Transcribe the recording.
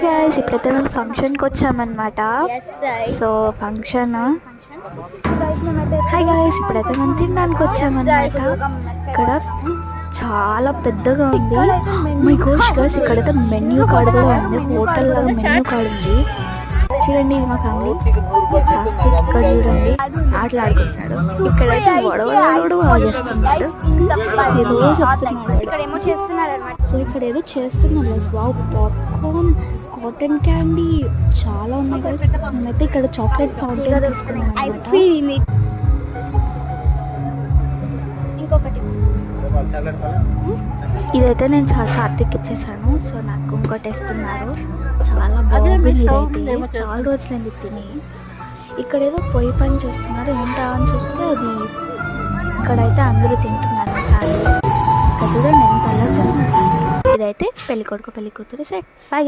Hi guys, ఇప్పుడైతే మేము ఫంక్షన్కి వచ్చామన్నమాట. సో ఫంక్షన్ హాయ్ గాయ్స్, ఇప్పుడైతే మేము తినడానికి వచ్చామన్నమాట. ఇక్కడ చాలా పెద్దగా ఉంది. మై గోష్ గాయ్స్, ఇక్కడైతే మెన్యూ కార్డ్ కూడా ఉంది. హోటల్లో మెన్యూ కార్డ్ ఉంది. చూడండి, మా ఫ్యామిలీ సాత్విక్ ఇక్కడ చూడండి ఆటలాడుకుంటున్నాడు. ఇక్కడైతే వడవడు చేస్తున్నాడు, ఏదో చెప్తున్నాడు. సో ఇక్కడ ఏదో చేస్తున్నారు. వావ్, పాప్కార్న్, కాటన్ క్యాండీ చాలా ఉన్నాయి గైస్. మేమైతే ఇక్కడ చాక్లెట్ ఫౌంటైన్ తీసుకున్నాం అన్నమాట. ఇదైతే నేను సాత్విక్ ఇచ్చేసాను. సో నాకు ఇంకోటి ఇస్తున్నారు. చాలా బాగుంది. ఇదైతే చాలా రోజులైంది తిని. ఇక్కడ ఏదో పొయ్యి పని చేస్తున్నారు. ఏంటా అని చూస్తే అది ఇక్కడైతే అందరూ తింటున్నారు. ఇక్కడ చూడండి ఎంత అలా చేస్తున్నారు. ఇదైతే పెళ్లి కొడుకు పెళ్లి కూతురు సెట్. బాయ్.